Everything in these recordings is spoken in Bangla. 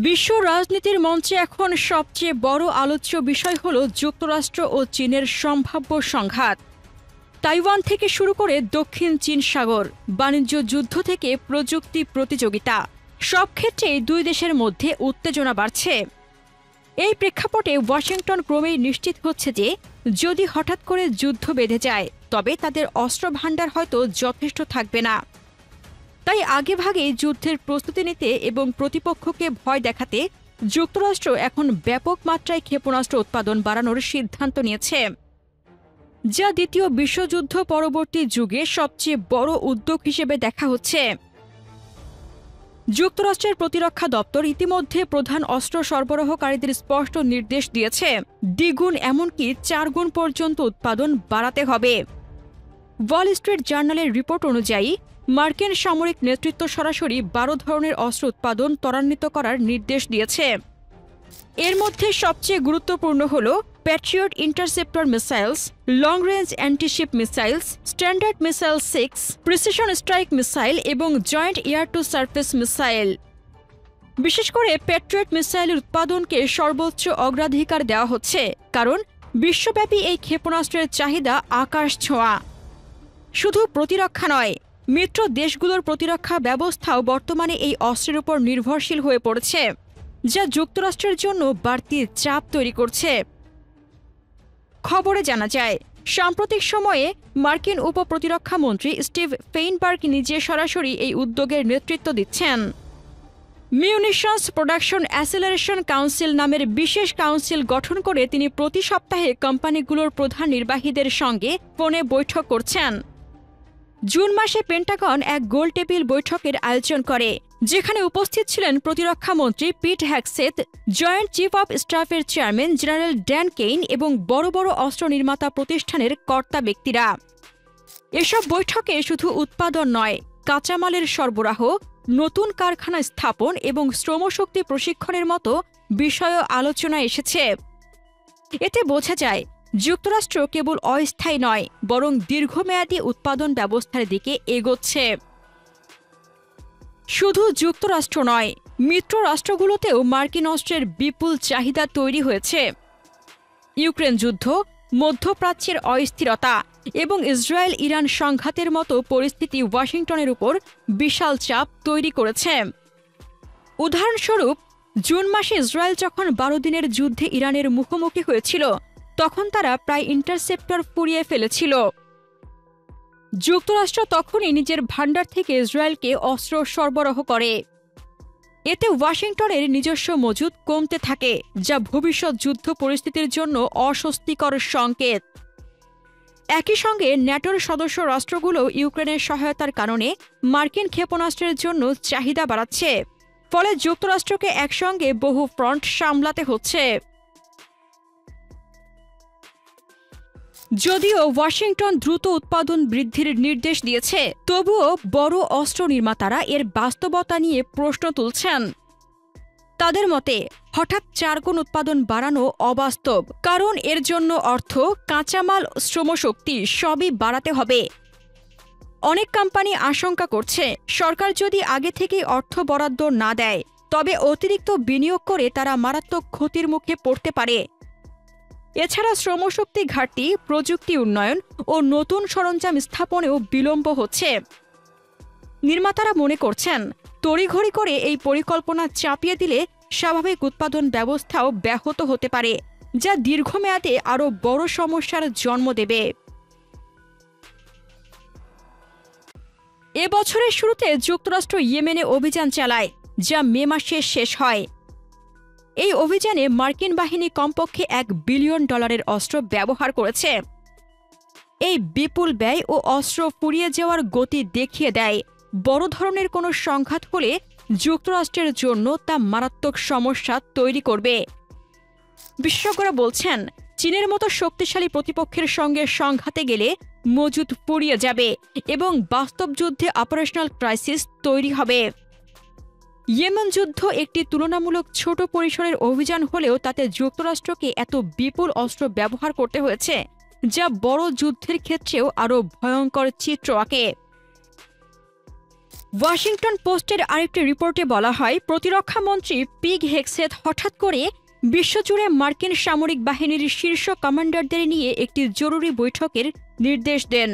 বিশ্ব রাজনীতির মঞ্চে এখন সবচেয়ে বড় আলোচ্য বিষয় হল যুক্তরাষ্ট্র ও চীনের সম্ভাব্য সংঘাত। তাইওয়ান থেকে শুরু করে দক্ষিণ চীন সাগর, বাণিজ্য যুদ্ধ থেকে প্রযুক্তি প্রতিযোগিতা, সব ক্ষেত্রেই দুই দেশের মধ্যে উত্তেজনা বাড়ছে। এই প্রেক্ষাপটে ওয়াশিংটন ক্রমেই নিশ্চিত হচ্ছে যে যদি হঠাৎ করে যুদ্ধ বেঁধে যায় তবে তাদের অস্ত্র ভাণ্ডার হয়তো যথেষ্ট থাকবে না। তাই আগেভাগেই যুদ্ধের প্রস্তুতি নিতে এবং প্রতিপক্ষকে ভয় দেখাতে যুক্তরাষ্ট্র এখন ব্যাপক মাত্রায় ক্ষেপণাস্ত্র উৎপাদন বাড়ানোর সিদ্ধান্ত নিয়েছে, যা দ্বিতীয় বিশ্বযুদ্ধ পরবর্তী যুগে সবচেয়ে বড় উদ্যোগ হিসেবে দেখা হচ্ছে। যুক্তরাষ্ট্রের প্রতিরক্ষা দপ্তর ইতিমধ্যে প্রধান অস্ত্র সরবরাহকারীদের স্পষ্ট নির্দেশ দিয়েছে দ্বিগুণ এমনকি 4 গুণ পর্যন্ত উৎপাদন বাড়াতে হবে। ওয়াল স্ট্রিট জার্নালের রিপোর্ট অনুযায়ী মার্কিন সামরিক নেতৃত্ব সরাসরি 12 ধরনের অস্ত্র উৎপাদন ত্বরান্বিত করার নির্দেশ দিয়েছে। এর মধ্যে সবচেয়ে গুরুত্বপূর্ণ হল Patriot interceptor missiles, long range antiship missiles, standard missile 6, precision strike missile এবং joint air to surface missile. বিশেষ করে প্যাট্রিয়ট মিসাইলের উৎপাদনকে সর্বোচ্চ অগ্রাধিকার দেওয়া হচ্ছে, কারণ বিশ্বব্যাপী এই ক্ষেপণাস্ত্রের চাহিদা আকাশ ছোঁয়া। শুধু প্রতিরক্ষা নয়, মিত্র দেশগুলোর প্রতিরক্ষা ব্যবস্থাও বর্তমানে এই অস্ত্রের উপর নির্ভরশীল হয়ে পড়েছে, যা যুক্তরাষ্ট্রের জন্য বাড়তি চাপ তৈরি করছে। খবরে জানা যায়, সাম্প্রতিক সময়ে মার্কিন উপপ্রতিরক্ষা মন্ত্রী স্টিভ ফেইনবার্গ নিজে সরাসরি এই উদ্যোগের নেতৃত্ব দিচ্ছেন। মিউনিশনস প্রোডাকশন অ্যাসেলারেশন কাউন্সিল নামের বিশেষ কাউন্সিল গঠন করে তিনি প্রতি সপ্তাহে কোম্পানিগুলোর প্রধান নির্বাহীদের সঙ্গে ফোনে বৈঠক করছেন। জুন মাসে পেন্টাগন এক গোলটেবিল বৈঠকের আয়োজন করে, যেখানে উপস্থিত ছিলেন প্রতিরক্ষা মন্ত্রী Pete Hegseth, joint chief of স্টাফের চেয়ারম্যান জেনারেল ড্যান কেইন এবং বড় বড় অস্ত্র নির্মাতা প্রতিষ্ঠানের কর্তা ব্যক্তিরা। এসব বৈঠকে শুধু উৎপাদন নয়, কাঁচামালের সরবরাহ, নতুন কারখানা স্থাপন এবং শ্রমশক্তি প্রশিক্ষণের মতো বিষয়ও আলোচনায় এসেছে। এতে বোঝা যায় যুক্তরাষ্ট্র কেবল অস্থায়ী নয়, বরং দীর্ঘমেয়াদী উৎপাদন ব্যবস্থার দিকে এগোচ্ছে। শুধু যুক্তরাষ্ট্র নয়, মিত্র রাষ্ট্রগুলোতেও মার্কিন অস্ত্রের বিপুল চাহিদা তৈরি হয়েছে। ইউক্রেন যুদ্ধ, মধ্যপ্রাচ্যের অস্থিরতা এবং ইসরায়েল ইরান সংঘাতের মতো পরিস্থিতি ওয়াশিংটনের উপর বিশাল চাপ তৈরি করেছে। উদাহরণস্বরূপ, জুন মাসে ইসরায়েল যখন 12 দিনের যুদ্ধে ইরানের মুখোমুখি হয়েছিল, তখন তারা প্রায় ইন্টারসেপ্টর পুড়িয়ে ফেলেছিল। যুক্তরাষ্ট্র তখনই নিজের ভাণ্ডার থেকে ইসরায়েলকে অস্ত্র সরবরাহ করে। এতে ওয়াশিংটনের নিজস্ব মজুদ কমতে থাকে, যা ভবিষ্যৎ যুদ্ধ পরিস্থিতির জন্য অস্বস্তিকর সংকেত। একই সঙ্গে ন্যাটোর সদস্য রাষ্ট্রগুলো ইউক্রেনের সহায়তার কারণে মার্কিন ক্ষেপণাস্ত্রের জন্য চাহিদা বাড়াচ্ছে, ফলে যুক্তরাষ্ট্রকে একসঙ্গে বহু ফ্রন্ট সামলাতে হচ্ছে। যদিও ওয়াশিংটন দ্রুত উৎপাদন বৃদ্ধির নির্দেশ দিয়েছে, তবুও বড় অস্ত্র নির্মাতারা এর বাস্তবতা নিয়ে প্রশ্ন তুলছেন। তাদের মতে হঠাৎ 4 গুণ উৎপাদন বাড়ানো অবাস্তব, কারণ এর জন্য অর্থ, কাঁচামাল, শ্রমশক্তি সবই বাড়াতে হবে। অনেক কোম্পানি আশঙ্কা করছে, সরকার যদি আগে থেকেই অর্থ বরাদ্দ না দেয়, তবে অতিরিক্ত বিনিয়োগ করে তারা মারাত্মক ক্ষতির মুখে পড়তে পারে। এছাড়া শ্রমশক্তি ঘাটতি, প্রযুক্তি উন্নয়ন ও নতুন সরঞ্জাম স্থাপনেও বিলম্ব হচ্ছে। নির্মাতারা মনে করছেন, তড়িঘড়ি করে এই পরিকল্পনা চাপিয়ে দিলে স্বাভাবিক উৎপাদন ব্যবস্থাও ব্যাহত হতে পারে, যা দীর্ঘমেয়াদে আরও বড় সমস্যার জন্ম দেবে। এ বছরের শুরুতে যুক্তরাষ্ট্র ইয়েমেনে অভিযান চালায়, যা মে মাসে শেষ হয়। এই অভিযানে মার্কিন বাহিনী কমপক্ষে $1 বিলিয়ন অস্ত্র ব্যবহার করেছে। এই বিপুল ব্যয় ও অস্ত্র ফুরিয়ে যাওয়ার গতি দেখিয়ে দেয়, বড় ধরনের কোনো সংঘাত হলে যুক্তরাষ্ট্রের জন্য তা মারাত্মক সমস্যা তৈরি করবে। বিশেষজ্ঞরা বলছেন, চীনের মতো শক্তিশালী প্রতিপক্ষের সঙ্গে সংঘাতে গেলে মজুদ ফুরিয়ে যাবে এবং বাস্তব যুদ্ধে অপারেশনাল ক্রাইসিস তৈরি হবে। ইয়েমেন যুদ্ধ একটি তুলনামূলক ছোট পরিসরের অভিযান হলেও তাতে যুক্তরাষ্ট্রকে এত বিপুল অস্ত্র ব্যবহার করতে হয়েছে, যা বড় যুদ্ধের ক্ষেত্রেও আরও ভয়ঙ্কর চিত্র আঁকে। ওয়াশিংটন পোস্টের আরেকটি রিপোর্টে বলা হয়, প্রতিরক্ষা মন্ত্রী পিগ হেগসেথ হঠাৎ করে বিশ্বজুড়ে মার্কিন সামরিক বাহিনীর শীর্ষ কমান্ডারদের নিয়ে একটি জরুরি বৈঠকের নির্দেশ দেন।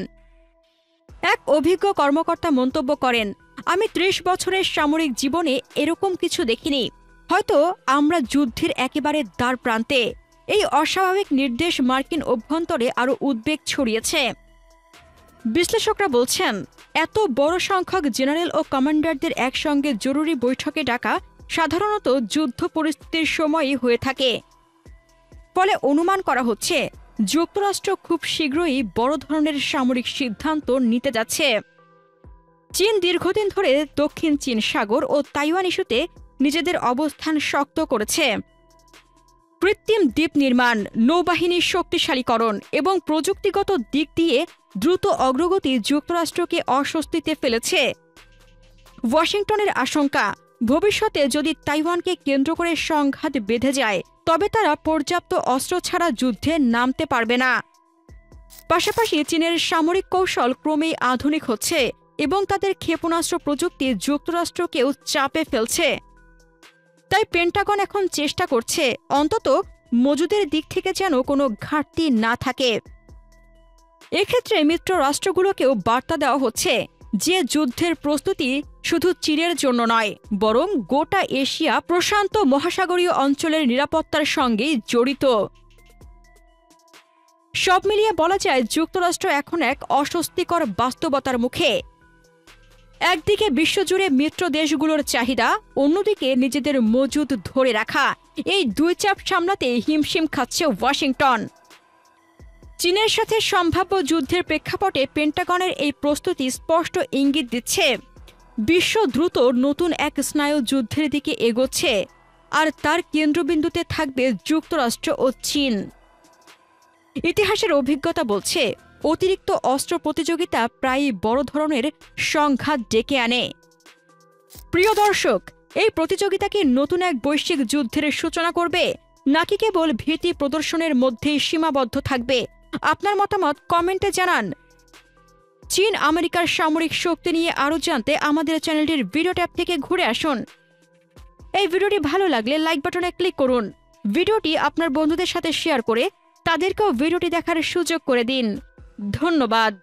এক অভিজ্ঞ কর্মকর্তা মন্তব্য করেন, আমি ৩০ বছরের সামরিক জীবনে এরকম কিছু দেখিনি। হয়তো আমরা যুদ্ধের একেবারে দ্বার প্রান্তে। এই অস্বাভাবিক নির্দেশ মার্কিন অভ্যন্তরে আরও উদ্বেগ ছড়িয়েছে। বিশ্লেষকরা বলছেন, এত বড় সংখ্যক জেনারেল ও কমান্ডারদের একসঙ্গে জরুরি বৈঠকে ডাকা সাধারণত যুদ্ধ পরিস্থিতির সময়ই হয়ে থাকে। ফলে অনুমান করা হচ্ছে যুক্তরাষ্ট্র খুব শীঘ্রই বড় ধরনের সামরিক সিদ্ধান্ত নিতে যাচ্ছে। চীন দীর্ঘদিন ধরে দক্ষিণ চীন সাগর ও তাইওয়ান ইস্যুতে নিজেদের অবস্থান শক্ত করেছে। কৃত্রিম দ্বীপ নির্মাণ, নৌবাহিনীর শক্তিশালীকরণ এবং প্রযুক্তিগত দিক দিয়ে দ্রুত অগ্রগতি যুক্তরাষ্ট্রকে অস্বস্তিতে ফেলেছে। ওয়াশিংটনের আশঙ্কা, ভবিষ্যতে যদি তাইওয়ানকে কেন্দ্র করে সংঘাত বেঁধে যায় তবে তারা পর্যাপ্ত অস্ত্র ছাড়া যুদ্ধে নামতে পারবে না। পাশাপাশি চীনের সামরিক কৌশল ক্রমেই আধুনিক হচ্ছে এবং তাদের ক্ষেপণাস্ত্র প্রযুক্তি যুক্তরাষ্ট্রকেও চাপে ফেলছে। তাই পেন্টাগন এখন চেষ্টা করছে অন্তত মজুদের দিক থেকে যেন কোনো ঘাটতি না থাকে। এক্ষেত্রে মিত্র রাষ্ট্রগুলোকেও বার্তা দেওয়া হচ্ছে যে যুদ্ধের প্রস্তুতি শুধু চীনের জন্য নয়, বরং গোটা এশিয়া প্রশান্ত মহাসাগরীয় অঞ্চলের নিরাপত্তার সঙ্গেই জড়িত। সব মিলিয়ে বলা যায়, যুক্তরাষ্ট্র এখন এক অস্বস্তিকর বাস্তবতার মুখে। একদিকে বিশ্বজুড়ে মিত্র দেশগুলোর চাহিদা, অন্যদিকে নিজেদের মজুদ ধরে রাখা, এই দুই চাপ সামলাতে হিমশিম খাচ্ছে ওয়াশিংটন। চীনের সাথে সম্ভাব্য যুদ্ধের প্রেক্ষাপটে পেন্টাগনের এই প্রস্তুতি স্পষ্ট ইঙ্গিত দিচ্ছে বিশ্ব দ্রুত নতুন এক স্নায়ু যুদ্ধের দিকে এগোচ্ছে, আর তার কেন্দ্রবিন্দুতে থাকবে যুক্তরাষ্ট্র ও চীন। ইতিহাসের অভিজ্ঞতা বলছে, অতিরিক্ত অস্ত্র প্রতিযোগিতা প্রায়ই বড় ধরনের সংঘাত ডেকে আনে। প্রিয় দর্শক, এই প্রতিযোগিতা কি নতুন এক বৈশ্বিক যুদ্ধের সূচনা করবে, নাকি কেবল ভীতি প্রদর্শনের মধ্যেই সীমাবদ্ধ থাকবে? আপনার মতামত কমেন্টে জানান। চীন আমেরিকার সামরিক শক্তি নিয়ে আরও জানতে আমাদের চ্যানেলটির ভিডিও ট্যাব থেকে ঘুরে আসুন। এই ভিডিওটি ভালো লাগলে লাইক বাটনে ক্লিক করুন। ভিডিওটি আপনার বন্ধুদের সাথে শেয়ার করে তাদেরকেও ভিডিওটি দেখার সুযোগ করে দিন। ধন্যবাদ।